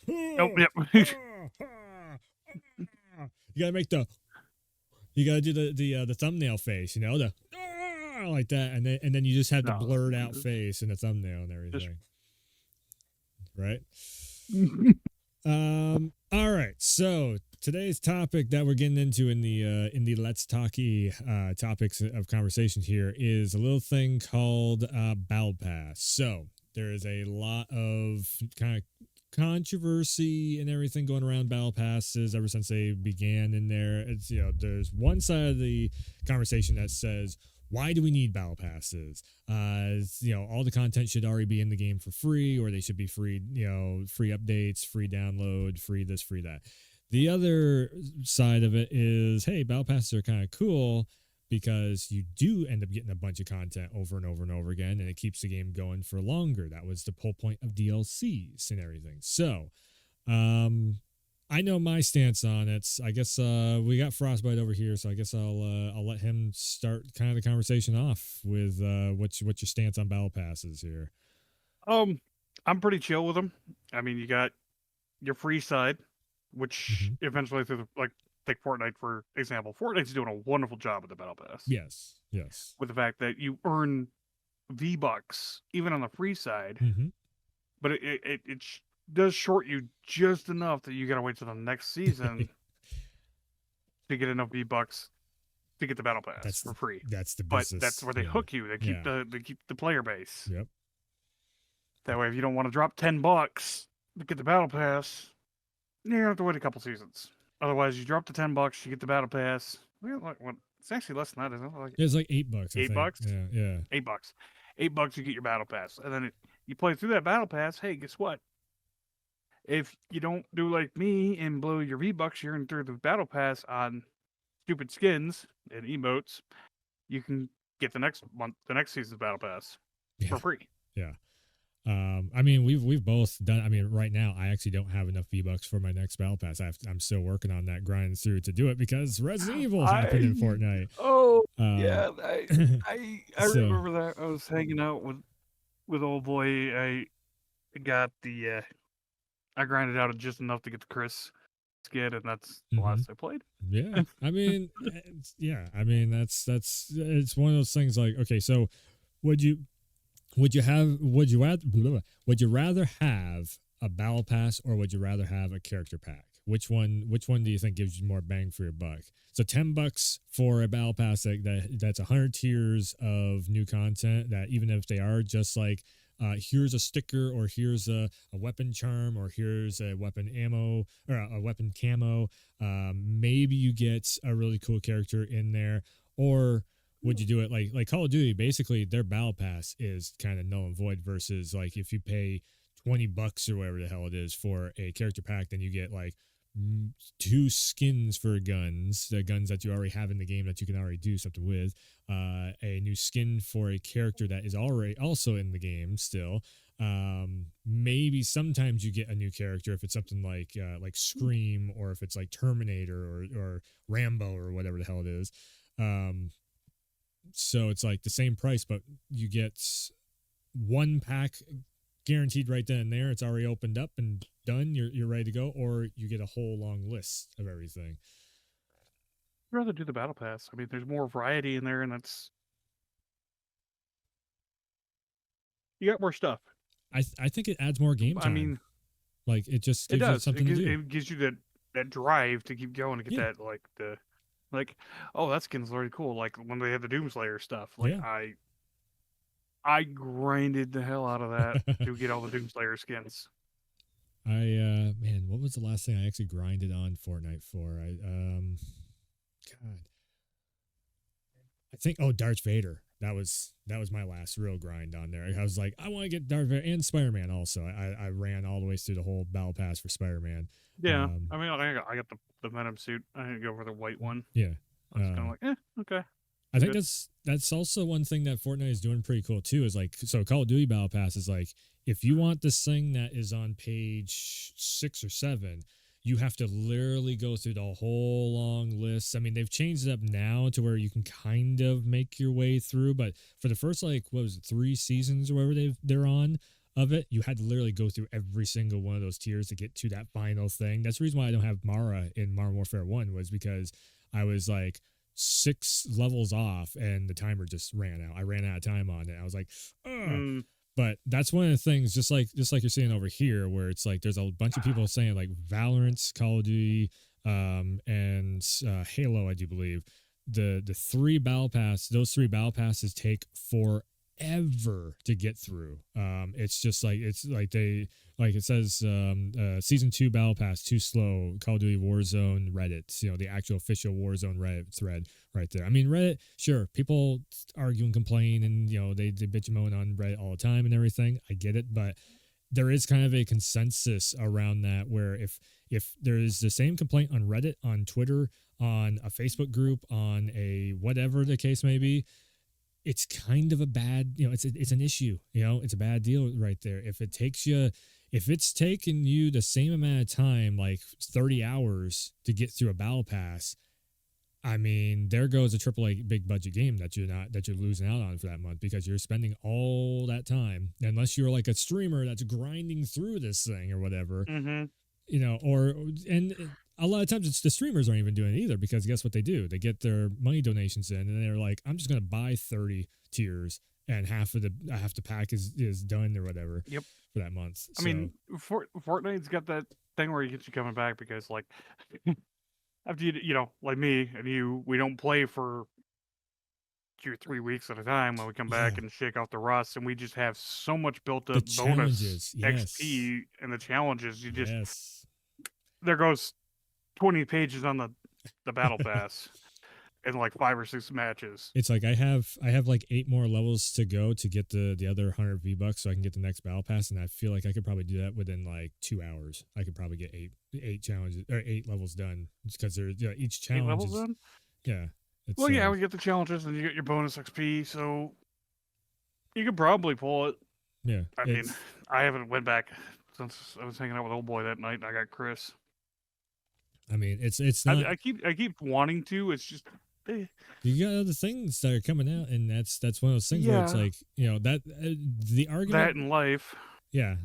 Oh, yep. You gotta make the. You gotta do the thumbnail face, the like that, and then you just have the No, blurred out face in the thumbnail and everything, right? All right. So today's topic that we're getting into in the Let's Talky topics of conversation here is a little thing called Battle Pass. So there is a lot of kind of controversy and everything going around Battle Passes ever since they began in there. It's there's one side of the conversation that says, why do we need battle passes? All the content should already be in the game for free, or they should be free, free updates, free download, free this, free that. The other side of it is, hey, battle passes are kind of cool because you do end up getting a bunch of content over and over and over again, and it keeps the game going for longer. That was the whole point of DLCs and everything. So, I know my stance on it. I guess we got Frostbite over here, so I guess I'll let him start kind of the conversation off with what's your stance on battle passes here. I'm pretty chill with them. I mean, you got your free side, which eventually take Fortnite for example. Fortnite's doing a wonderful job with the battle pass. Yes. With the fact that you earn V-Bucks even on the free side, but it does short you just enough that you gotta wait till the next season to get enough V-Bucks to get the battle pass for free. That's the but business. That's where they hook you. They keep the player base. Yep. That way, if you don't want to drop $10 to get the battle pass, you're gonna have to wait a couple seasons. Otherwise, you drop the $10, you get the battle pass. Well, it's actually less than that, isn't it? It's like $8. $8. Yeah. $8. $8 you get your battle pass, and then you play through that battle pass. Hey, guess what? If you don't do like me and blow your V-Bucks, you're in through the battle pass on stupid skins and emotes, you can get the next season's battle pass for free. Yeah. I mean, we've both done. I mean, right now, I actually don't have enough V-Bucks for my next battle pass. I'm still working on that grind through to do it because Resident Evil happened in Fortnite. Oh, yeah, I remember that. I was hanging out with old boy. I got the I grinded out just enough to get the Chris skid, and that's the last I played. Yeah, I mean, I mean that's it's one of those things. Like, okay, so would you rather have a battle pass, or would you rather have a character pack? Which one do you think gives you more bang for your buck? So $10 for a battle pass that's 100 tiers of new content, that even if they are just like here's a sticker, or here's a weapon charm, or here's a weapon ammo, or a weapon camo, maybe you get a really cool character in there. Or would you do it like Call of Duty? Basically, their battle pass is kind of null and void, versus like if you pay $20 or whatever the hell it is for a character pack, then you get like 2 skins for guns, the guns that you already have in the game that you can already do something with, a new skin for a character that is already also in the game still. Maybe sometimes you get a new character if it's something like Scream, or if it's like Terminator or Rambo or whatever the hell it is. So it's like the same price, but you get one pack guaranteed right then and there. It's already opened up and done. You're ready to go, or you get a whole long list of everything. I'd rather do the battle pass. I mean, there's more variety in there, and you got more stuff. I think it adds more game time. I mean, like it just gives you something to do. It gives you that drive to keep going, to get that oh, that skin's already cool. Like when they had the Doomslayer stuff. Like I grinded the hell out of that to get all the Doomslayer skins. Man, what was the last thing I actually grinded on Fortnite for? I think Darth Vader. That was my last real grind on there. I was like, I want to get Darth Vader and Spider-Man also. I ran all the way through the whole battle pass for Spider-Man. Yeah, I mean, I got the Venom suit. I didn't go for the white one. Yeah, I was kind of like, okay. I think that's also one thing that Fortnite is doing pretty cool too. Is like, so Call of Duty Battle Pass is like, if you want this thing that is on page 6 or 7, you have to literally go through the whole long list. I mean, they've changed it up now to where you can kind of make your way through, but for the first 3 seasons or whatever they're on, of it, you had to literally go through every single one of those tiers to get to that final thing. That's the reason why I don't have Mara in Modern Warfare 1, was because I was like 6 levels off and the timer just ran out. I ran out of time on it. I was like, ugh. But that's one of the things, just like you're seeing over here, where it's like there's a bunch of people saying like Valorant, Call of Duty, and Halo, I do believe. The 3 battle pass, those 3 battle passes take forever to get through. It's just like it says season 2 battle pass too slow, Call of Duty Warzone Reddit, the actual official Warzone Reddit thread right there. I mean, Reddit, sure, people argue and complain, and they bitch and moan on Reddit all the time and everything. I get it, but there is kind of a consensus around that, where if there is the same complaint on Reddit, on Twitter, on a Facebook group, on a whatever the case may be, it's kind of a bad, it's an issue, it's a bad deal right there. If it's taken you the same amount of time, like 30 hours to get through a battle pass, I mean, there goes a AAA big budget game that you're losing out on for that month, because you're spending all that time, unless you're like a streamer that's grinding through this thing or whatever, and a lot of times it's the streamers aren't even doing it either, because guess what they do? They get their money donations in, and they're like, I'm just going to buy 30 tiers, and half the pack is done or whatever. Yep. For that month. I mean, Fortnite's got that thing where it gets you coming back, because like after like me and you, we don't play for 2 or 3 weeks at a time. When we come back and shake off the rust, and we just have so much built up bonus XP and the challenges. You just there goes 20 pages on the battle pass in like 5 or 6 matches. It's like I have like 8 more levels to go to get the other 100 V-bucks, so I can get the next battle pass, and I feel like I could probably do that within like 2 hours. I could probably get 8 challenges or 8 levels done, because they're each challenge 8 levels done. Yeah. Well, yeah, we get the challenges and you get your bonus XP, so you could probably pull it. Yeah. I mean, I haven't went back since I was hanging out with old boy that night, and I got Chris. I mean, it's not. I keep wanting to. It's just you got other things that are coming out, and that's one of those things where it's like, that the argument that in life. Yeah.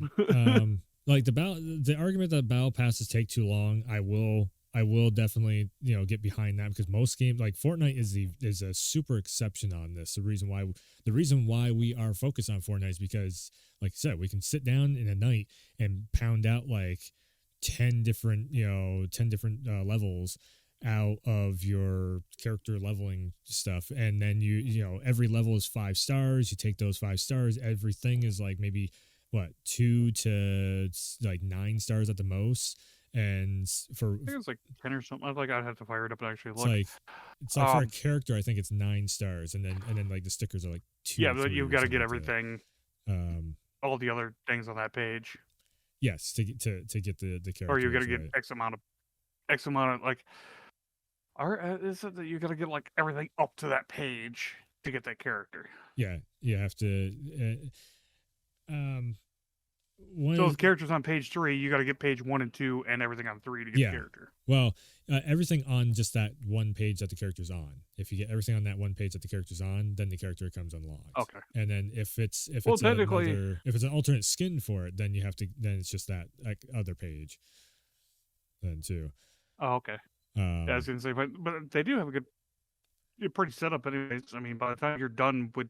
Like the argument that battle passes take too long, I will definitely get behind that, because most games, like Fortnite is a super exception on this. The reason why we are focused on Fortnite is because, like I said, we can sit down in a night and pound out like 10 different levels out of your character leveling stuff, and then every level is 5 stars. You take those 5 stars, everything is like maybe 2 to like 9 stars at the most. And I think it's like 10 or something. I think I'd have to fire it up and actually look. It's like for a character, I think it's 9 stars, and then like the stickers are like 2. Yeah, but you've got to get everything. All the other things on that page. Yes, to get the character. Or you got to get X amount of like. Is it that you got to get like everything up to that page to get that character? Yeah, you have to. So the characters on page 3, you got to get page 1 and 2 and everything on 3 to get the character. Well, everything on just that one page that the character's on. If you get everything on that one page that the character's on, then the character comes unlocked. Okay. And then if it's if it's an alternate skin for it, then it's just that like other page. Then too. Oh, okay. Yeah, I was gonna say, but they do have a pretty setup anyways. I mean, by the time you're done with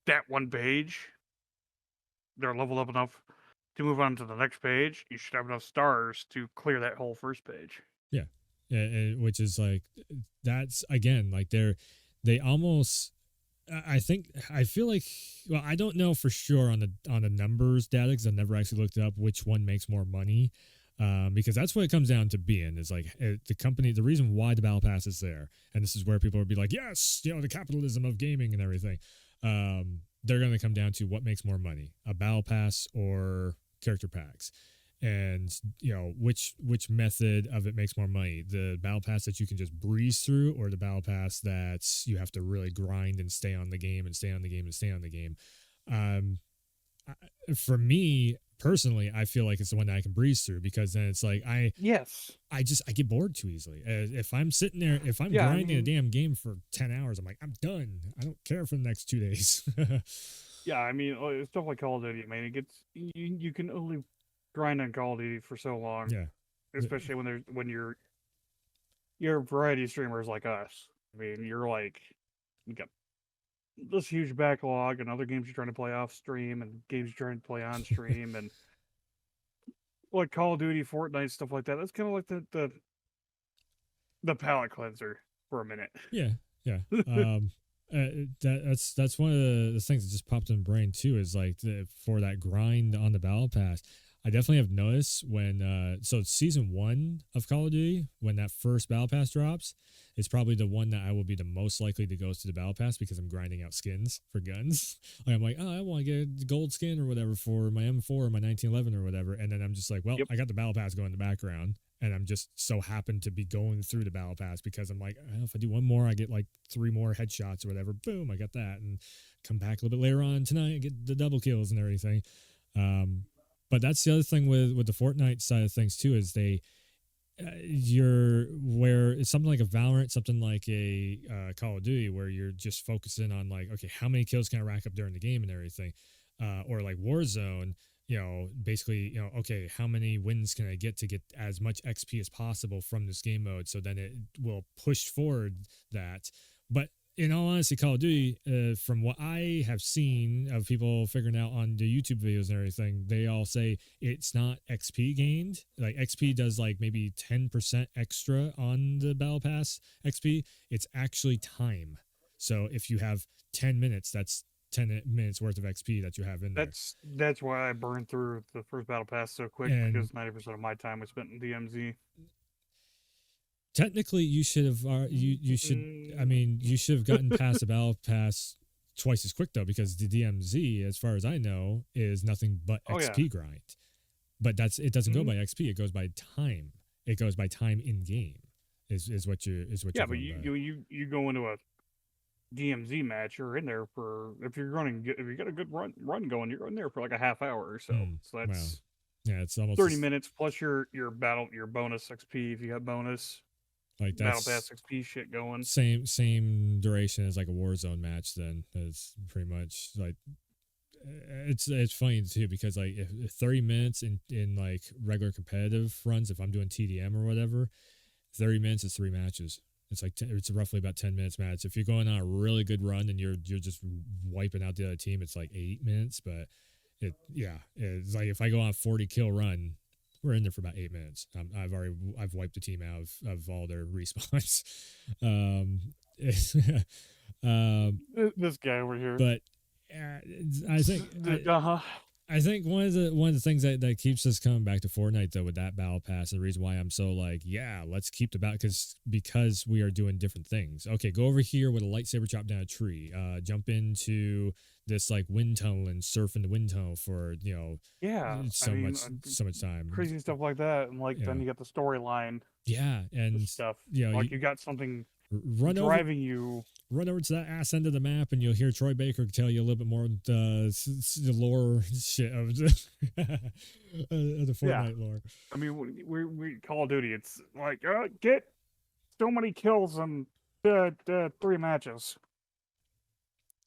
that one page, they're leveled up enough to move on to the next page. You should have enough stars to clear that whole first page. Yeah, which is like, that's again like they almost. I feel like, well, I don't know for sure on the numbers data, because I've never actually looked up which one makes more money. Because that's what it comes down to being, is like the reason why the battle pass is there, and this is where people will be like, yes, the capitalism of gaming and everything. They're going to come down to what makes more money, a battle pass or character packs, and which method of it makes more money, the battle pass that you can just breeze through, or the battle pass that you have to really grind and stay on the game and stay on the game and stay on the game. For me personally, I feel like it's the one that I can breeze through, because then it's like I get bored too easily. If I'm sitting there, if I'm grinding a damn game for 10 hours, I'm like, I'm done. I don't care for the next 2 days. Yeah, I mean, stuff like Call of Duty. I mean, it gets you can only grind on Call of Duty for so long, Yeah. especially when you're variety streamers like us. I mean, you're like you got this huge backlog and other games you're trying to play off stream and games you're trying to play on stream and like Call of Duty, Fortnite, stuff like that. That's kind of like the palate cleanser for a minute. Yeah, yeah. That's one of the things that just popped in the brain too. Is like for that grind on the battle pass. I definitely have noticed when so season 1 of Call of Duty, when that first battle pass drops, it's probably the one that I will be the most likely to go to the battle pass because I'm grinding out skins for guns. Like I'm like, oh, I want to get a gold skin or whatever for my M4 or my 1911 or whatever, and then I'm just like, well, Yep. I got the battle pass going in the background, and I'm just so happen to be going through the battle pass because I'm like, oh, if I do one more, I get like 3 more headshots or whatever. Boom, I got that, and come back a little bit later on tonight and get the double kills and everything. But that's the other thing with the Fortnite side of things too is you're where it's something like a Valorant, something like a Call of Duty, where you're just focusing on like, okay, how many kills can I rack up during the game and everything, or like Warzone, basically, okay, how many wins can I get to get as much XP as possible from this game mode, so then it will push forward that. But in all honesty, Call of Duty, from what I have seen of people figuring out on the YouTube videos and everything, they all say it's not XP gained. Like XP does like maybe 10% extra on the Battle Pass XP. It's actually time. So if you have 10 minutes, that's 10 minutes worth of XP that you have in there. That's why I burned through the first battle pass so quick And because 90% of my time was spent in DMZ. technically, you should have you should. I mean, you should have gotten past the Battle Pass twice as quick though, because the DMZ, as far as I know, is nothing but Oh yeah. XP grind. But it doesn't go Mhm. by XP. It goes by time. It goes by time in game. Is what you're Yeah, but going by. you go into a DMZ match, you're in there for if you're running if you got a good run going, you're in there for like a half hour or so. Hmm. So Wow. that's Yeah, it's almost 30 minutes plus your bonus XP if you have bonus like battle that's pass XP shit going. same duration as like a Warzone match. Then it's pretty much like it's funny too because like if 30 minutes in like regular competitive runs, if I'm doing TDM or whatever, 30 minutes is 3 matches. It's like it's roughly about 10 minutes match. If you're going on a really good run and you're just wiping out the other team, it's like 8 minutes. But it's like if I go on a 40 kill run, we're in there for about 8 minutes. I've wiped the team out of all their respawns. um, This guy over here. but I think Uh-huh. I think one of the things that keeps us coming back to Fortnite though with that battle pass, and the reason why I'm so like, yeah, let's keep the battle because we are doing different things. Okay, go over here with a lightsaber, chop down a tree. Jump into this like wind tunnel and surf in the wind tunnel for Yeah, I so mean, much time. crazy stuff like that, and like then Yeah, you got the storyline yeah, and stuff. you Like you got something run over driving you. run over to that ass end of the map and you'll hear Troy Baker tell you a little bit more the lore shit of the Yeah, Fortnite lore. I mean, we Call of Duty. It's like get so many kills in 3 matches.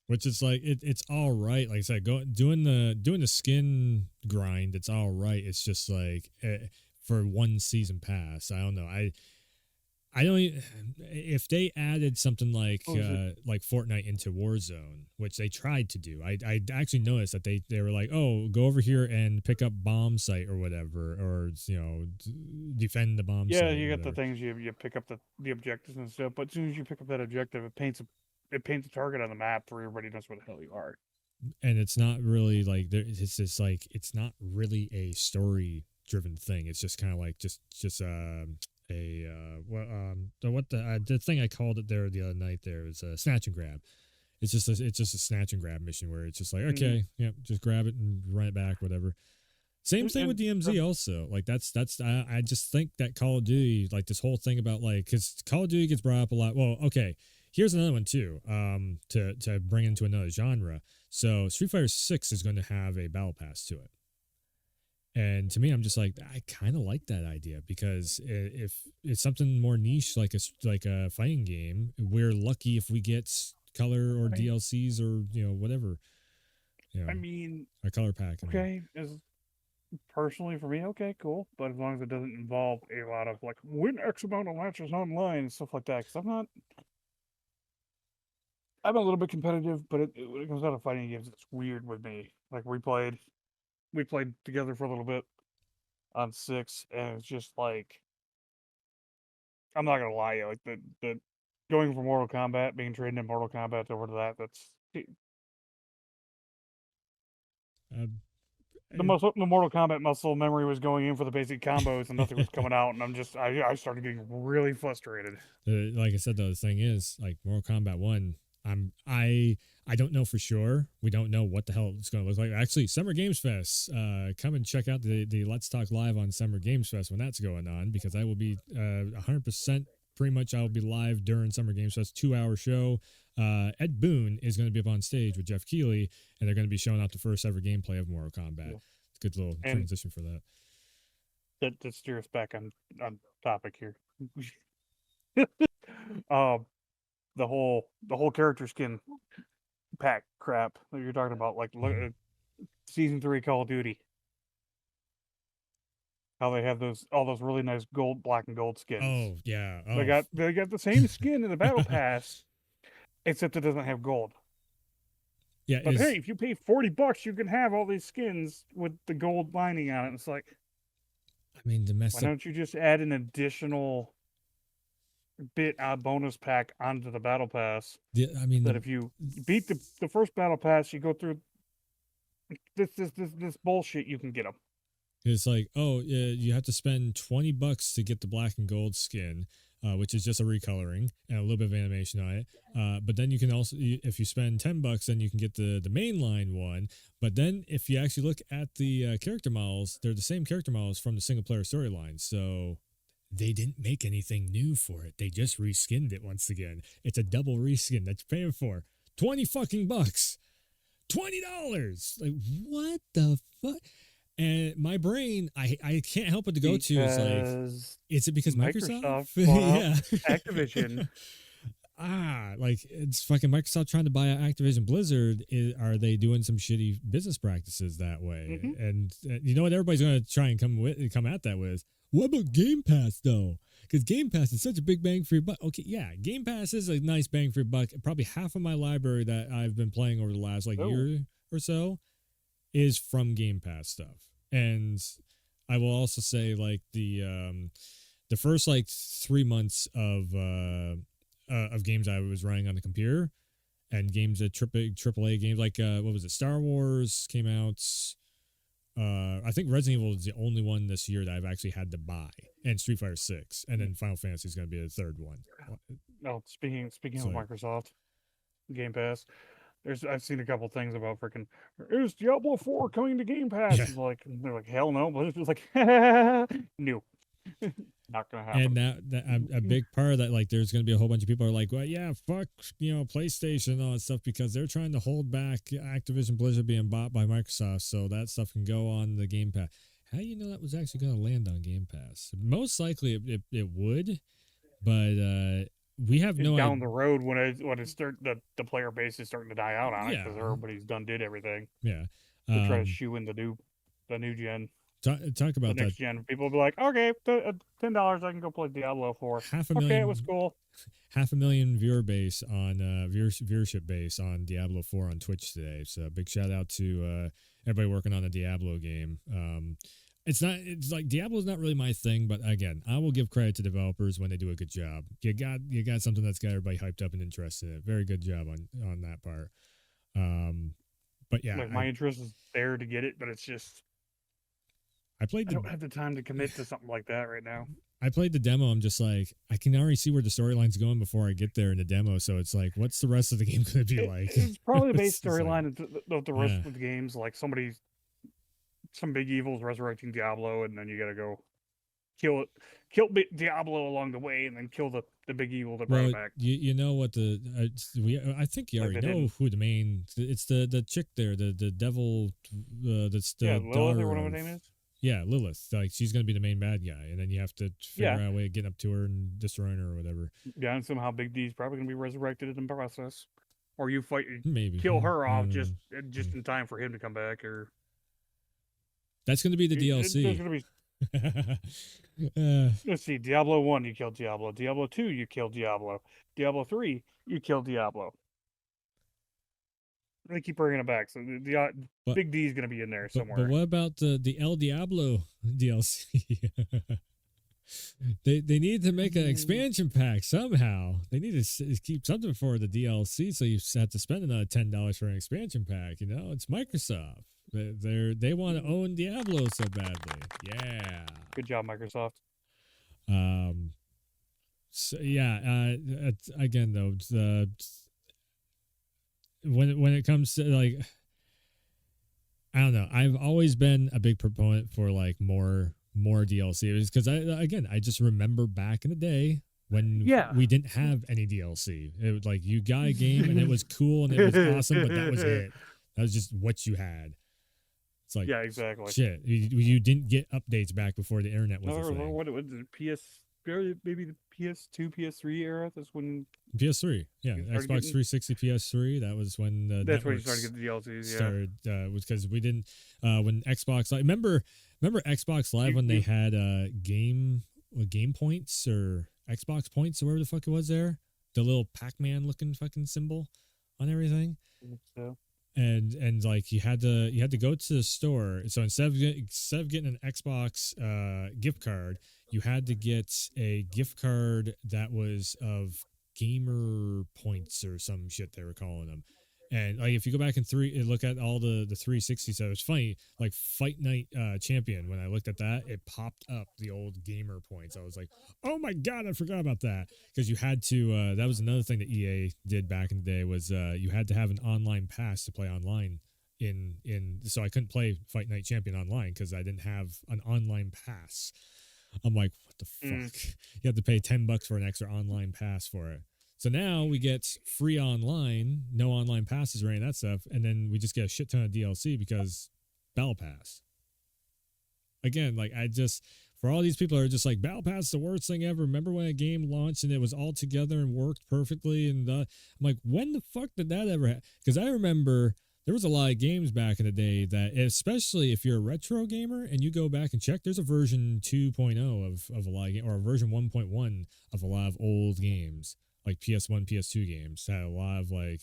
Which is like it's all right. Like I said, doing the skin grind, it's all right. It's just like for one season pass. I don't know. I don't if they added something like Fortnite into Warzone, which they tried to do. I actually noticed that they were like, oh, go over here and pick up bomb site or whatever, or defend the bomb Yeah, site. you Or got the whatever. things you pick up the objectives and stuff. But as soon as you pick up that objective, it paints a target on the map where everybody knows where the hell you are. And it's not really like it's just like it's not really a story driven thing. It's just kind of like just a the thing I called it there the other night there was a snatch and grab. It's just a snatch and grab mission where it's just like, okay, yeah, just grab it and run it back, whatever. Same thing with DMZ also. Like that's I just think that Call of Duty, like this whole thing about like, because Call of Duty gets brought up a lot. Well, okay, here's another one too. To bring into another genre. So Street Fighter 6 is going to have a battle pass to it. And to me, I'm just like, I kind of like that idea because if it's something more niche like a fighting game, we're lucky if we get color or DLCs or whatever. You know, I mean, a color pack. I mean. okay, is personally for me, okay, cool. But as long as it doesn't involve a lot of like win X amount of matches online and stuff like that, because I'm a little bit competitive, but when it comes down to fighting games, it's weird with me. Like we played together for a little bit on six, and it's just like I'm not gonna lie, like the going from Mortal Kombat, being trained in Mortal Kombat over to that's Uh, the Mortal Kombat muscle memory was going in for the basic combos, and nothing was coming out, and I started getting really frustrated. like I said, though, the thing is, like Mortal Kombat 1, I don't know for sure. We don't know what the hell it's going to look like. Actually, Summer Games Fest, come and check out the Let's Talk Live on Summer Games Fest when that's going on, because I will be 100% pretty much I'll be live during Summer Games Fest, 2-hour show. Ed Boon is going to be up on stage with Jeff Keighley, and they're going to be showing off the first ever gameplay of Mortal Kombat. Yeah. It's a good little And transition for that. that steer us back on topic here. um, the whole character skin pack crap that you're talking about, like look at season 3 Call of Duty, how they have all those really nice gold, black and gold skins. Oh yeah. They Oh. got the same skin in the battle pass, except it doesn't have gold. Yeah. But hey, if you pay $40, you can have all these skins with the gold lining on it. It's like, I mean, the mess why up. don't you just add an additional bonus pack onto the battle pass? I mean, that if you beat the first battle pass, you go through this bullshit, you can get them. it's like, oh, you have to spend $20 to get the black and gold skin, which is just a recoloring and a little bit of animation on it. But then you can also, if you spend $10, then you can get the mainline one. But then if you actually look at the character models, they're the same character models from the single player storyline. So they didn't make anything new for it. They just reskinned it once again. It's a double reskin that you're paying for 20 fucking bucks. $20. Like, what the fuck? And my brain, I can't help but to go to is like, is it because Microsoft? Yeah, Activision. Like it's fucking Microsoft trying to buy Activision Blizzard. Are they doing some shitty business practices that way? Mm-hmm. And you know what? Everybody's going to try and come at that with. What about Game Pass though? Because Game Pass is such a big bang for your buck. Okay, yeah, Game Pass is a nice bang for your buck. Probably half of my library that I've been playing over the last year or so is from Game Pass stuff. And I will also say the first 3 months of games I was running on the computer and games that AAA games what was it? Star Wars came out. I think Resident Evil is the only one this year that I've actually had to buy, and Street Fighter 6, and then Final Fantasy is going to be the third one. No, speaking of Microsoft Game Pass, I've seen a couple things about freaking is Diablo 4 coming to Game Pass? Yeah. They're like hell no, but it's like no, not gonna happen. And that a big part of that, like, there's going to be a whole bunch of people are like, well, yeah, fuck, PlayStation and all that stuff because they're trying to hold back Activision Blizzard being bought by Microsoft, so that stuff can go on the Game Pass. How do you know that was actually going to land on Game Pass? Most likely it would, but we have no down the road when the player base is starting to die out on it because everybody's did everything. Yeah, to try to shoe in the new gen. Talk about the next that. Gen. People will be like, okay, $10, I can go play Diablo 4. Okay, it was cool. 500,000 viewer base on viewership base on Diablo 4 on Twitch today. So big shout out to everybody working on the Diablo game. It's like Diablo's not really my thing, but again, I will give credit to developers when they do a good job. You got something that's got everybody hyped up and interested in it. Very good job on that part. But yeah, like my interest is there to get it, but it's just I don't have the time to commit to something like that right now. I played the demo. I'm just like, I can already see where the storyline's going before I get there in the demo. So it's like, what's the rest of the game going to be like? It's probably the base storyline of the rest of the games. Like some big evil's resurrecting Diablo, and then you got to go kill Diablo along the way, and then kill the big evil that brought it back. You know what I think you already know who the main. It's the chick there, the devil. That's the Lilith or whatever her name is. Yeah, Lilith. Like she's gonna be the main bad guy, and then you have to figure out a way of getting up to her and destroying her or whatever. Yeah, and somehow Big D's probably gonna be resurrected in the process. or you Maybe. kill her off Mm. just in time for him to come back, or That's going to be the there's DLC. gonna be. uh, Let's see, Diablo 1, you kill Diablo. Diablo 2, you kill Diablo. Diablo 3, you kill Diablo. They keep bringing it back, so but Big D is gonna be in there but somewhere. what about the El Diablo DLC? They need to make an expansion pack somehow. They need to keep something for the DLC, so you have to spend another $10 for an expansion pack. You know, it's Microsoft. They want to own Diablo so badly. Yeah. Good job, Microsoft. Um. So yeah. Again though, the when it comes to like, I don't know. I've always been a big proponent for like more DLC because I just remember back in the day when Yeah. we didn't have any DLC. It was like you got a game and it was cool and it was awesome, but that was it. That was just what you had. It's like, yeah, exactly. shit. You didn't get updates back before the internet was a thing. What was it? Maybe the PS2, PS3 era. That's when PS3, yeah, Xbox getting, 360, PS3 That was when the that's when you networks started getting the DLCs. Yeah, started. Was because we didn't when Xbox Live. Remember Xbox Live when they had game points or Xbox points or whatever the fuck it was there, the little Pac-Man looking fucking symbol on everything. So. And like you had to go to the store. So instead of getting an Xbox gift card, you had to get a gift card that was of gamer points or some shit they were calling them. And like if you go back and look at all the 360 stuff, it's funny. Like Fight Night Champion, when I looked at that, it popped up the old gamer points. I was like, oh my god, I forgot about that, because you had to. That was another thing that EA did back in the day was you had to have an online pass to play online. So I couldn't play Fight Night Champion online because I didn't have an online pass. I'm like, what the fuck? You have to pay $10 for an extra online pass for it. So now we get free online, no online passes or any of that stuff, and then we just get a shit ton of DLC because Battle Pass. Again, like for all these people who are just like, Battle Pass is the worst thing ever. Remember when a game launched and it was all together and worked perfectly? And I'm like, when the fuck did that ever happen? Because I remember there was a lot of games back in the day that, especially if you're a retro gamer and you go back and check, there's a version 2.0 of a lot of games, or a version 1.1 of a lot of old games. Like PS1, PS2 games had a lot of like,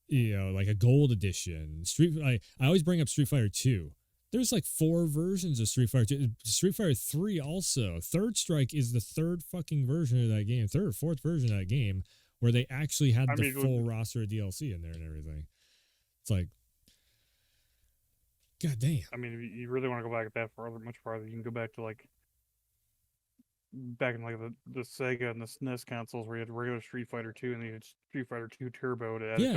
like a gold edition. I always bring up Street Fighter 2. There's like 4 versions of Street Fighter 2. Street Fighter 3 also. Third Strike is the third fucking version of that game. Third or fourth version of that game where they actually had the full roster of DLC in there and everything. It's like, god damn. I mean, if you really want to go back that far, much farther, you can go back to like back in like the Sega and the SNES consoles where you had regular Street Fighter 2 and you had Street Fighter 2 Turbo to add a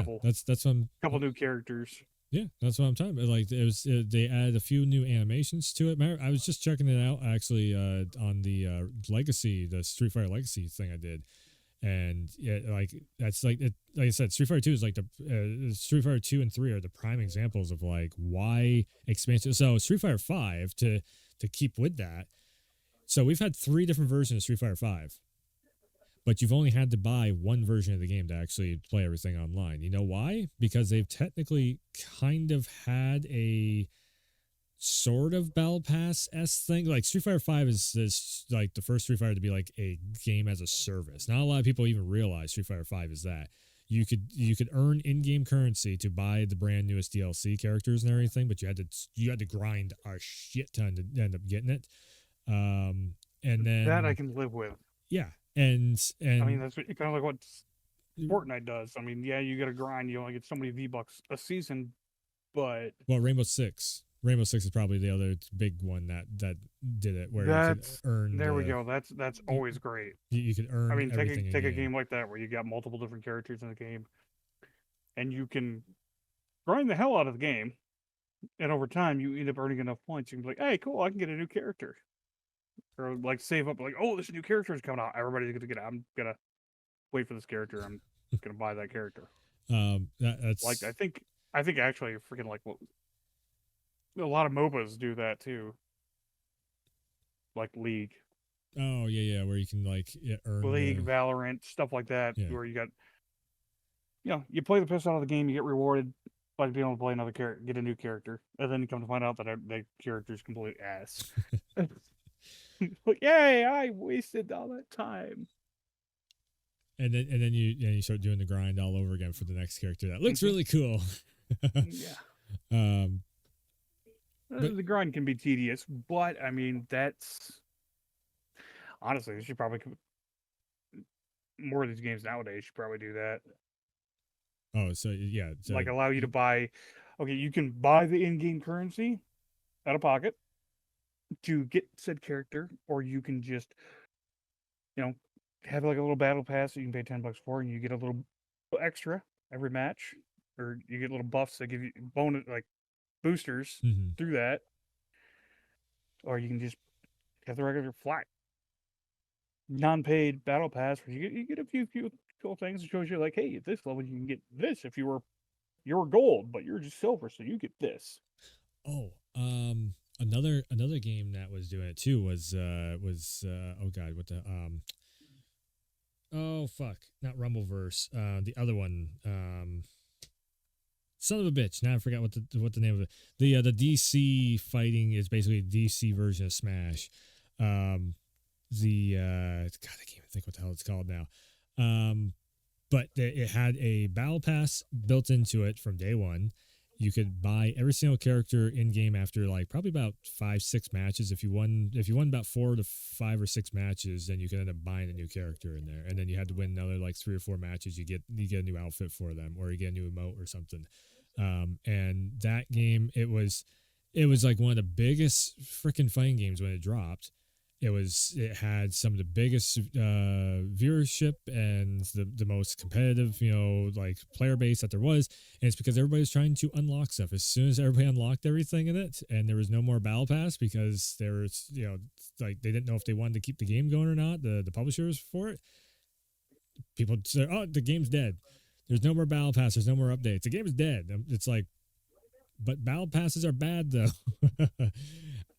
couple new characters. Yeah, that's what I'm talking about. Like they added a few new animations to it. I was just checking it out actually on the Legacy, the Street Fighter Legacy thing I did, and that's like I said, Street Fighter 2 is like the Street Fighter 2 and 3 are the prime examples of like why expansion. So Street Fighter 5 to keep with that. So we've had 3 different versions of Street Fighter 5, but you've only had to buy one version of the game to actually play everything online. You know why? Because they've technically kind of had a sort of Battle Pass-esque thing. Like Street Fighter 5 is like the first Street Fighter to be like a game as a service. Not a lot of people even realize Street Fighter 5 is that. You could earn in-game currency to buy the brand newest DLC characters and everything, but you had to grind a shit ton to end up getting it. And then that I can live with. Yeah, and I mean that's kind of like what Fortnite does. I mean, yeah, you got to grind. You only get so many V-Bucks a season, but Rainbow Six is probably the other big one that did it, where you could earn. There we go. That's always great. You could earn. I mean, everything take a game like that where you got multiple different characters in the game, and you can grind the hell out of the game, and over time you end up earning enough points. You can be like, hey, cool, I can get a new character. Or like save up, like, oh, this new character is coming out. Everybody's gonna get it. I'm gonna wait for this character. I'm gonna buy that character. That's like I think actually freaking like a lot of MOBAs do that too. Like League. Oh yeah, where you can like earn League, Valorant, stuff like that, where you got you play the piss out of the game, you get rewarded by being able to play another character, get a new character, and then you come to find out that the character's complete ass. Like, yay! I wasted all that time. And then you start doing the grind all over again for the next character that looks really cool. Yeah. But The grind can be tedious, but I mean that's honestly, they should probably more of these games nowadays should probably do that. so yeah, so Like allow you to buy. Okay, you can buy the in-game currency out of pocket to get said character, or you can just have like a little battle pass that you can pay $10 for, and you get a little extra every match, or you get little buffs that give you bonus like boosters mhm. through that, or you can just have the regular flat non-paid battle pass where you get a few cool things that shows you like, hey, at this level you can get this if you're gold, but you're just silver, so you get this. Oh, another game that was doing it too was oh god, what the oh fuck, not Rumbleverse, the other one, son of a bitch. Now I forgot what the name of it. The DC fighting is basically a DC version of Smash. God, I can't even think what the hell it's called now. But it had a battle pass built into it from day one. You could buy every single character in game after like probably about 5-6 matches. If you won about 4 to 5 or 6 matches, then you could end up buying a new character in there. And then you had to win another like 3 or 4 matches. You get a new outfit for them, or you get a new emote or something. And that game, it was like one of the biggest freaking fighting games when it dropped. It had some of the biggest viewership and the most competitive, like player base that there was. And it's because everybody was trying to unlock stuff. As soon as everybody unlocked everything in it, and there was no more battle pass because there was, like they didn't know if they wanted to keep the game going or not. The publishers for it, people said, "Oh, the game's dead. There's no more battle pass. There's no more updates. The game is dead." It's like, but battle passes are bad though.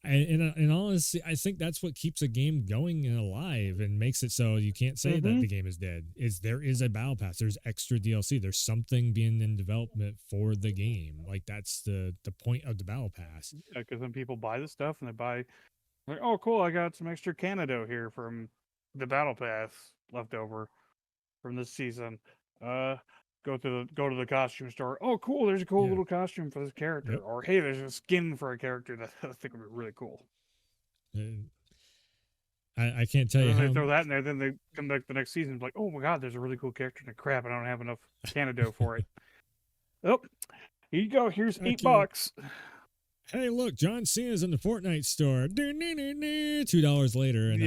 And honestly, I think that's what keeps a game going and alive and makes it so you can't say that the game is dead. There is a battle pass. There's extra DLC. There's something being in development for the game. Like that's the point of the battle pass. Yeah, because when people buy the stuff and they buy, like, oh cool, I got some extra Canado here from the battle pass left over from this season. Go to the costume store. Oh, cool! There's a cool little costume for this character. Yep. Or hey, there's a skin for a character that I think would be really cool. I can't tell you They how. throw that in there, then they come back the next season, like, oh my god, there's a really cool character. And crap, I don't have enough Canado for it. Oh, here you go. Here's $8. Hey, look, John Cena's in the Fortnite store. $2 later, and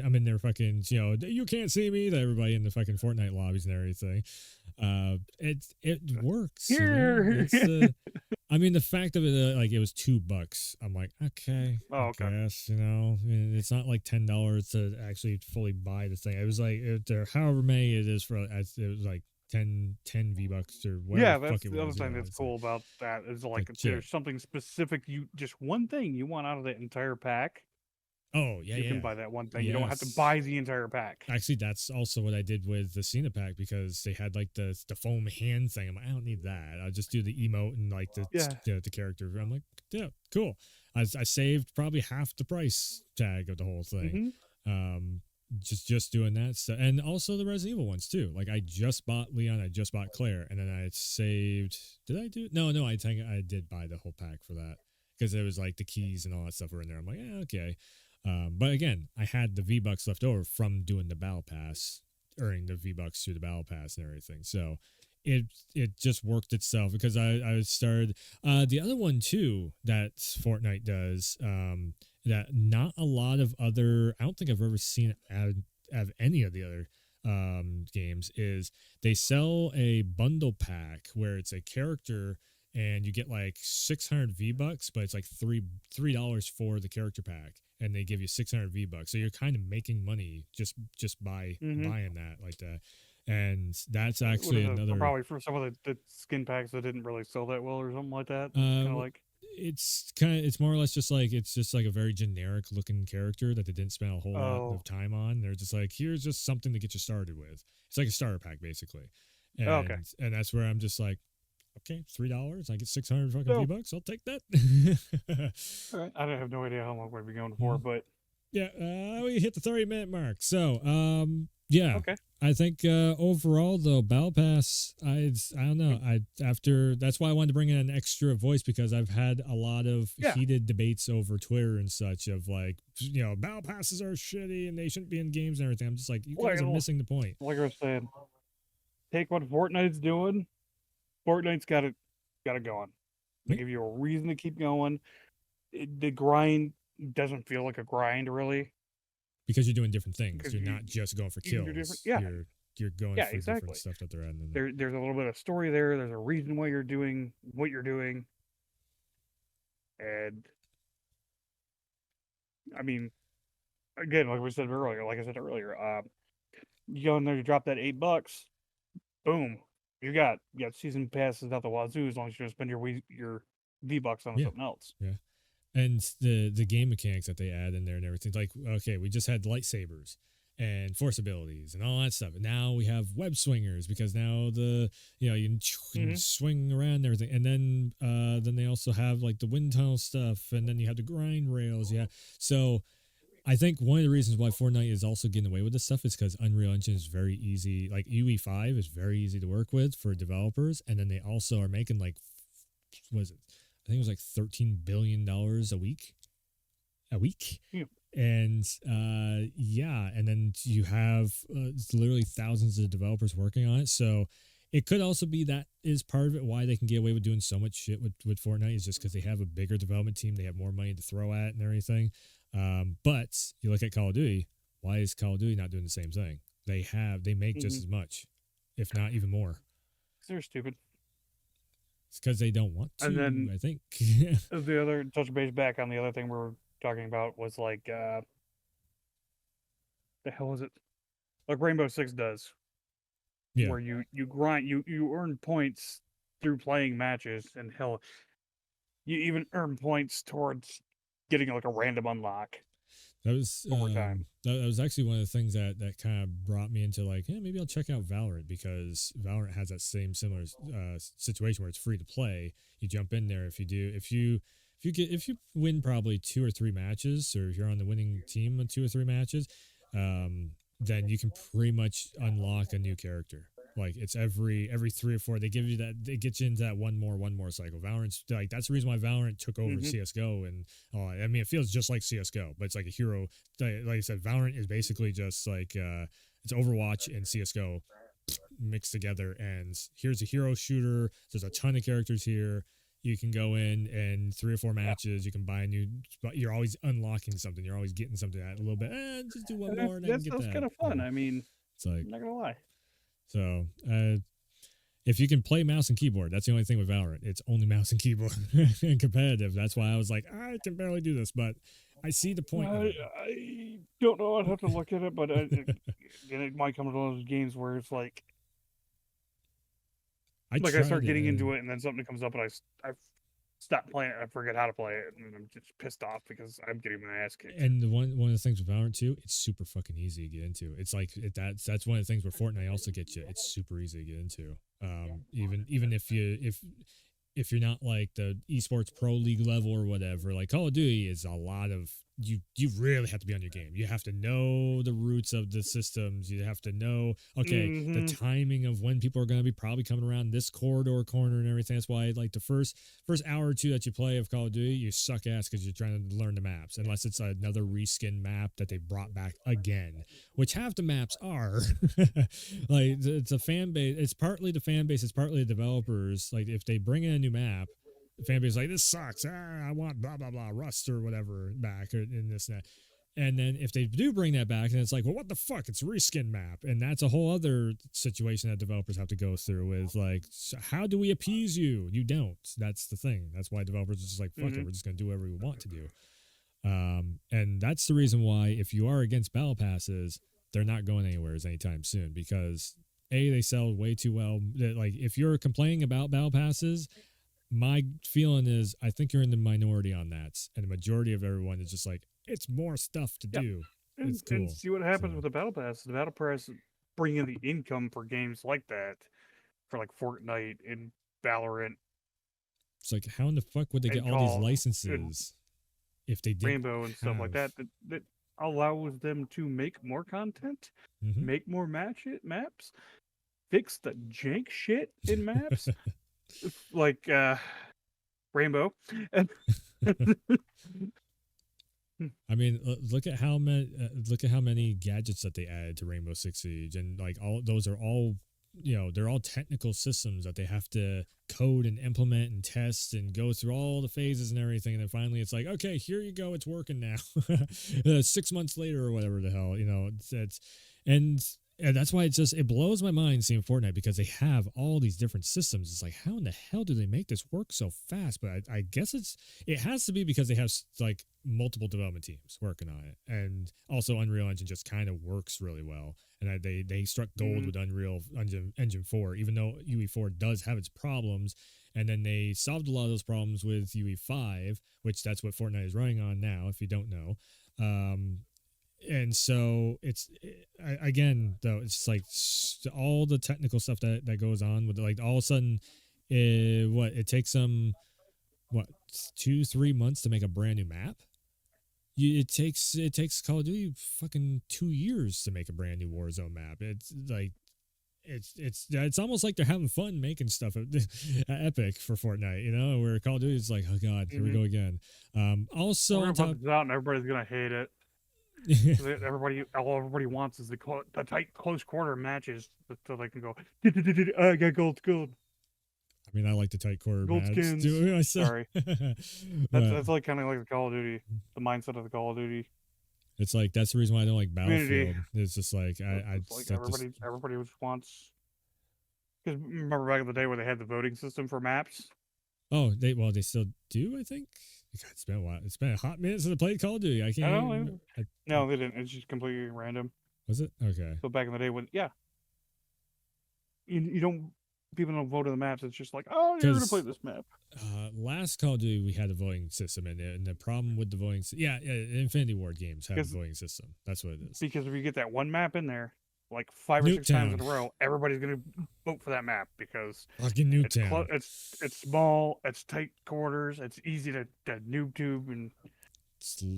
I'm in there fucking, you can't see me. Everybody in the fucking Fortnite lobbies and everything. It works. Here. I mean, the fact of it, like it was $2. I'm like, okay, I guess, it's not like $10 to actually fully buy the thing. It was like however many it is for. It was like 10 V-Bucks or whatever. Yeah, that's the other thing that's cool about that is like there's something specific, just one thing you want out of the entire pack. Oh yeah, you can buy that one thing. Yes. You don't have to buy the entire pack. Actually, that's also what I did with the Cena pack because they had like the foam hand thing. I'm like, I don't need that. I'll just do the emote and like the character. I'm like, yeah, cool. I saved probably half the price tag of the whole thing. Just doing that stuff, and also the Resident Evil ones too. Like I just bought Leon, I just bought Claire, and then I saved. Did I do? No, I think I did buy the whole pack for that because there was like the keys and all that stuff were in there. I'm like, yeah, okay. But again, I had the V-Bucks left over from doing the Battle Pass, earning the V-Bucks through the Battle Pass and everything. So it just worked itself because I started the other one too that Fortnite does. That not a lot of other, I don't think I've ever seen it of any of the other games, is they sell a bundle pack where it's a character and you get like 600 V-Bucks, but it's like $3 for the character pack, and they give you 600 V-Bucks. So you're kind of making money just by buying that like that. And that's actually another probably for some of the skin packs that didn't really sell that well or something like that. Kind of like it's more or less just like a very generic looking character that they didn't spend a whole lot of time on. They're just like, here's just something to get you started with. It's like a starter pack basically. Oh, okay. And that's where I'm just like, okay, $3, I get 600 fucking So, V-bucks, I'll take that. all right. I don't have no idea how long we've been going for, Mhm. but Yeah, we hit the 30-minute mark. So, yeah, okay. I think overall though, Battle Pass, I don't know. I after that's why I wanted to bring in an extra voice because I've had a lot of Yeah. heated debates over Twitter and such of like, Battle Passes are shitty and they shouldn't be in games and everything. I'm just like, you Like, guys are missing the point. like I was saying, take what Fortnite's doing. Fortnite's got it going. They Right? give you a reason to keep going. The grind doesn't feel like a grind really Because you're doing different things. because You're not just going for you can do different. kills. Yeah, You're going yeah, for different exactly. stuff that they're adding in there. There's a little bit of story there. There's a reason why you're doing what you're doing, and I mean, again, like I said earlier, you go in there, you drop that $8, boom, you got season passes out the wazoo as long as you don't spend your V-bucks on Yeah, something else. yeah. And the game mechanics that they add in there and everything. Like, okay, we just had lightsabers and force abilities and all that stuff. And now we have web swingers because now you can Hmm. swing around and everything. And then they also have like the wind tunnel stuff, and then you have the grind rails. Yeah, so I think one of the reasons why Fortnite is also getting away with this stuff is because Unreal Engine is very easy. Like UE5 is very easy to work with for developers, and then they also are making like, what is it? I think it was like $13 billion a week. A week. Yeah. And yeah, and then you have literally thousands of developers working on it. So it could also be that is part of it why they can get away with doing so much shit with Fortnite is just because they have a bigger development team, they have more money to throw at and everything. But you look at Call of Duty, why is Call of Duty not doing the same thing? They make just Hmm. as much, if not even more. They're stupid. It's because they don't want And to, then I think. the other touch base back on the other thing we were talking about was like the hell is it? Like Rainbow Six does, Yeah. where you grind you earn points through playing matches, and hell, you even earn points towards getting like a random unlock That was over time. that was actually one of the things that kind of brought me into like, yeah, maybe I'll check out Valorant because Valorant has that same similar situation where it's free to play. You jump in there if you win probably 2 or 3 matches, or if you're on the winning team of 2 or 3 matches, then you can pretty much unlock a new character. Like it's every 3 or 4. They give you that. They get you into that one more cycle. Valorant's like that's the reason why Valorant took over Hmm. CS:GO, and I mean it feels just like CS:GO, but it's like a hero. Like I said, Valorant is basically just like it's Overwatch and CS:GO mixed together. And here's a hero shooter. There's a ton of characters here. You can go in and 3 or 4 matches. You can buy a new. You're always unlocking something. You're always getting something a little bit. Just do one And more, and I can get that's that. kind of fun. I mean, It's like I'm not gonna lie. so. If you can play mouse and keyboard, that's the only thing with Valorant. It's only mouse and keyboard and competitive. That's why I was like, I can barely do this, but I see the point of it. I don't know. I'd have to look at it, but it might come to one of those games where it's I like I tried start it. getting into it, and then something comes up, and I stop playing it. I forget how to play it, and I'm just pissed off because I'm getting my ass kicked. And the one of the things with Valorant too, it's super fucking easy to get into. It's like that's one of the things where Fortnite also gets you. It's super easy to get into. Even if you're not like the esports pro league level or whatever, like Call of Duty is a lot of you really have to be on your game. You have to know the roots of the systems. You have to know the Hmm. timing of when people are going to be probably coming around this corner and everything. That's why like the first hour or two that you play of Call of Duty, you suck ass because you're trying to learn the maps, unless it's another reskin map that they brought back again, which half the maps are. Like it's a fan base. It's partly the fan base. It's partly the developers. Like if they bring in a new map, the fan base is like this sucks. I want blah blah blah Rust or whatever back or in this and that. And then if they do bring that back, and it's like, well, what the fuck? It's a reskin map, and that's a whole other situation that developers have to go through. With like, so how do we appease you? You don't. That's the thing. That's why developers are just like, fuck it, Hmm. we're just gonna do whatever we want to do. And that's the reason why if you are against battle passes, they're not going anywhere anytime soon because they sell way too well. Like if you're complaining about battle passes, my feeling is I think you're in the minority on that, and the majority of everyone is just like it's more stuff to Yeah, do. and It's cool. see what So happens with the battle pass. The battle pass bring in the income for games like that. for like Fortnite and Valorant It's like, how in the fuck would they get and all these Call and licenses if they didn't Rainbow and stuff like have? that allows them to make more content, Mm-hmm. make more maps, fix the jank shit in maps, like Rainbow. I mean, look at how many gadgets that they added to Rainbow Six Siege, and like all those are all, they're all technical systems that they have to code and implement and test and go through all the phases and everything, and then finally it's like, okay, here you go, it's working now. 6 months later or whatever the hell, it's and that's why it blows my mind seeing Fortnite, because they have all these different systems. It's like, how in the hell do they make this work so fast? But I guess it has to be because they have like multiple development teams working on it, and also Unreal Engine just kind of works really well. And they struck gold with Unreal Engine 4, even though UE4 does have its problems. And then they solved a lot of those problems with UE5, which that's what Fortnite is running on now, if you don't know. And so again, though, it's like all the technical stuff that goes on with it. Like all of a sudden, it takes them 2-3 months to make a brand new map. It takes Call of Duty fucking 2 years to make a brand new Warzone map. It's like it's almost like they're having fun making stuff at Epic for Fortnite, where Call of Duty is like, oh god, here we go again. Also, we're on gonna top, put this out and everybody's gonna hate it. All everybody wants is the tight close quarter matches, so they can go. I got gold. I mean, I like the tight quarter Gold match skins. too. Sorry, that's like kind of like the Call of Duty, the mindset of the Call of Duty. It's like that's the reason why I don't like Battlefield. Community. It's just like everybody just wants. Because remember back in the day where they had the voting system for maps. Oh, they still do, I think. God, it's been a while. It's been a hot minute since I played Call of Duty. I can't. No, they didn't. It's just completely random. Was it? Okay. So back in the day, you don't. People don't vote on the maps. It's just like, oh, you're gonna play this map. Last Call of Duty, we had a voting system, and the problem with the voting, Infinity Ward games have a voting system. That's what it is. Because if you get that one map in there, like 5 or 6 times in a row, everybody's gonna vote for that map because fucking Nuketown. It's small, it's tight quarters, it's easy to noob tube and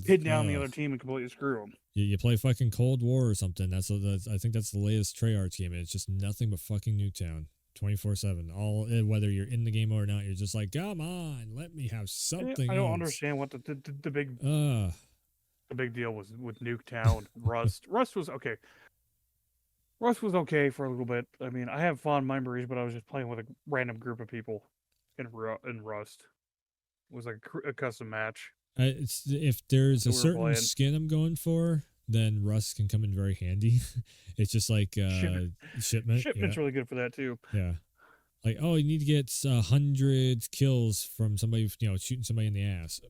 hit down the other team and completely screw them. You play fucking Cold War or something. That's I think that's the latest Treyarch game, and it's just nothing but fucking Nuketown. 24/7, all whether you're in the game or not, you're just like, come on, let me have something. I don't understand what the big deal was with Nuketown. Rust was okay. Rust was okay for a little bit. I mean, I have fond memories, but I was just playing with a random group of people in Rust. It was like a custom match. If there's a certain skin I'm going for, then Rust can come in very handy. It's just like shipment. Shipment's really good for that too. Yeah. Like, oh, you need to get 100 kills from somebody, shooting somebody in the ass.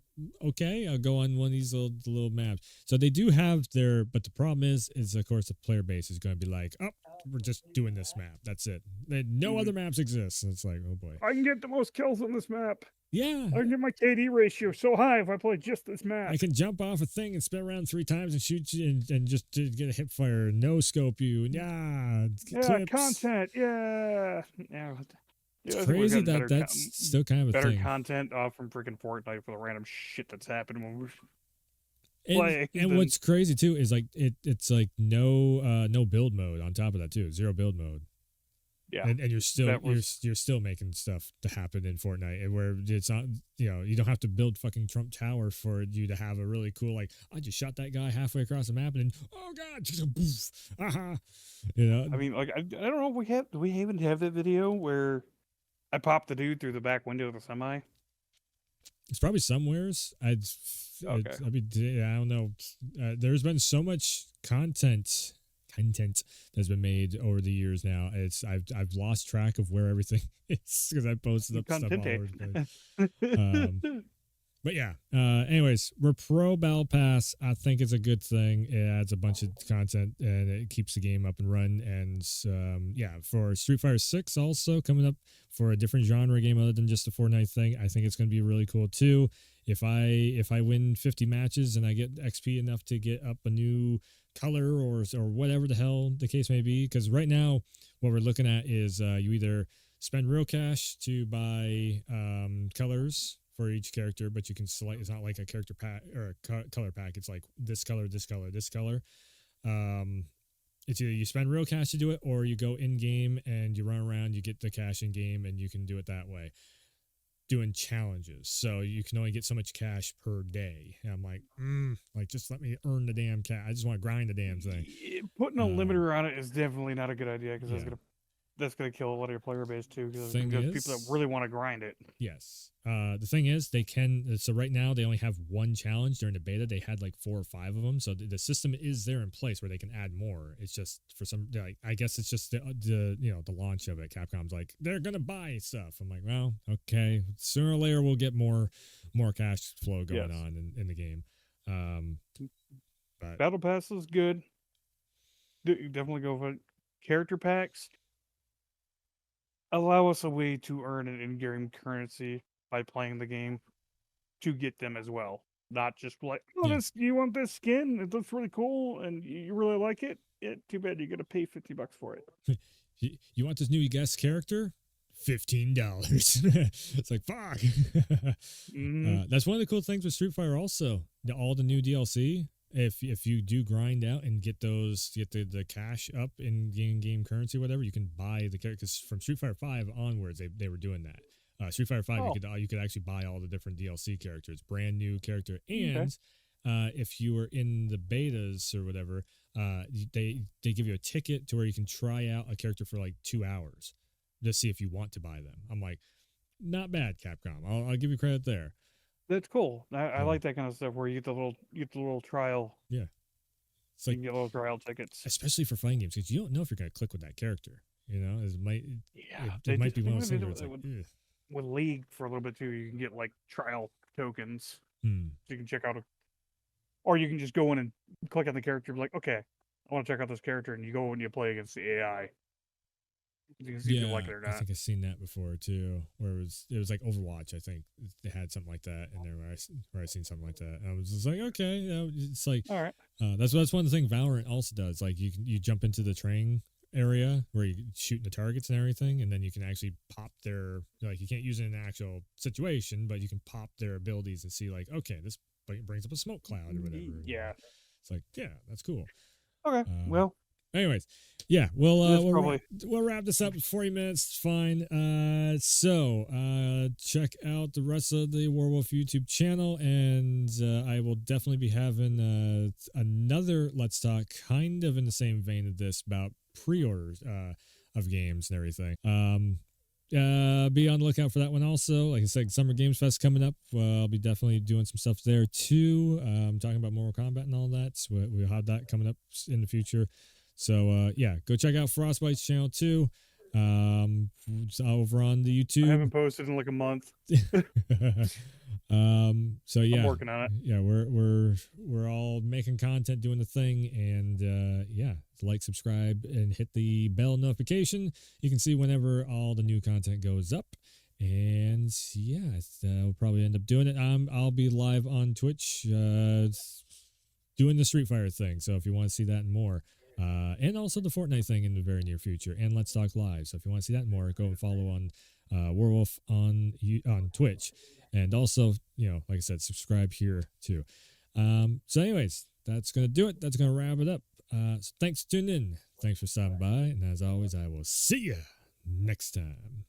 Okay, I'll go on one of these little maps. So they do have but the problem is of course the player base is going to be like, oh, we're just doing this map. That's it. No other maps exist. And it's like, oh boy. I can get the most kills on this map. Yeah. I can get my KD ratio so high if I play just this map. I can jump off a thing and spin around 3 times and shoot you and just get a hip fire, no scope you. Yeah, clips. Content. Yeah. It's crazy that's still kind of a better thing. Content from freaking Fortnite for the random shit that's happening when we're playing. And what's crazy too is like it's like no build mode on top of that too. 0 build mode. Yeah, and you're still making stuff to happen in Fortnite, and where it's not, you don't have to build fucking Trump Tower for you to have a really cool, like, I just shot that guy halfway across the map and then, oh god, just a boof, aha, I mean, like, I don't know if do we even have that video where I popped the dude through the back window of the semi? It's probably somewheres. I mean, I don't know. There's been so much content that's been made over the years now. I've lost track of where everything is because I posted up stuff all over the place. But yeah, anyways, we're pro Battle Pass. I think it's a good thing. It adds a bunch of content and it keeps the game up and running. And for Street Fighter 6 also coming up for a different genre game other than just the Fortnite thing, I think it's going to be really cool too. If I win 50 matches and I get XP enough to get up a new color or whatever the hell the case may be, because right now what we're looking at is you either spend real cash to buy colors for each character, but you can select. It's not like a character pack or a color pack. It's like this color, this color, this color. It's either you spend real cash to do it, or you go in game and you run around. You get the cash in game, and you can do it that way. Doing challenges, so you can only get so much cash per day. And I'm like just let me earn the damn cash. I just want to grind the damn thing. Putting a limiter on it is definitely not a good idea, because Yeah. that's gonna kill a lot of your player base too. Because Thing people is- that really want to grind it. Yes. The thing is, they can. So right now they only have one challenge during the beta. They had like 4 or 5 of them. So the system is there in place where they can add more. It's just for some, like, I guess it's just the the launch of it. Capcom's like, they're gonna buy stuff. I'm like, well, okay. Sooner or later we'll get more cash flow going on in the game. But Battle Pass is good. Definitely go for it. Character packs allow us a way to earn an in-game currency by playing the game to get them as well. Not just like, oh, Yeah. this, you want this skin? It looks really cool, and you really like it. Too bad you're gonna pay $50 for it. you want this new guest character? $15. It's like, fuck. That's one of the cool things with Street Fighter. Also, all the new DLC. If you do grind out and get the cash up in game currency, whatever, you can buy the characters from Street Fighter 5 onwards. They were doing that. Street Fighter 5, you could actually buy all the different DLC characters, brand new character, and if you were in the betas or whatever, they give you a ticket to where you can try out a character for like 2 hours to see if you want to buy them. I'm like, not bad, Capcom. I'll give you credit there. That's cool. I like that kind of stuff where you get the little trial. Yeah, it's You like, can get little trial tickets. especially for fighting games, because you don't know if you're going to click with that character. It might They it might be just- one of those things where it's they like, would- with League for a little bit too, you can get like trial tokens, so you can check out or you can just go in and click on the character, and be like, okay, I want to check out this character, and you go and you play against the AI. You can see if you like it or I not. think I've seen that before too, where it was like Overwatch. I think they had something like that in there where I seen something like that. And I was just like, okay, it's like, All right. that's one of the things Valorant also does. Like you jump into the training area where you shooting the targets and everything, and then you can actually pop their, like, you can't use it in an actual situation, but you can pop their abilities and see, like, okay, this brings up a smoke cloud or whatever. Yeah. It's like, yeah, that's cool. Okay. Well, anyways, yeah, we'll wrap this up in 40 minutes. It's fine. So check out the rest of the Werewolf YouTube channel, and I will definitely be having another Let's Talk kind of in the same vein of this about pre-orders of games and everything. Be on the lookout for that one also. Like I said, Summer Games Fest coming up. I'll be definitely doing some stuff there too. Talking about Mortal Kombat and all that. So we'll have that coming up in the future. So yeah, go check out Frostbite's channel too. It's over on the YouTube. I haven't posted in like a month. So yeah, I'm working on it. Yeah, we're all making content, doing the thing, and yeah, like, subscribe, and hit the bell notification. You can see whenever all the new content goes up. And yeah, we'll probably end up doing it. I'll be live on Twitch, doing the Street Fighter thing. So if you want to see that and more. And also the Fortnite thing in the very near future, and Let's Talk Live. So if you want to see that and more, go and follow on Werewolf on Twitch, and also, like I said, subscribe here too. So anyways, that's gonna do it. That's gonna wrap it up. So thanks for tuning in. Thanks for stopping by, and as always, I will see you next time.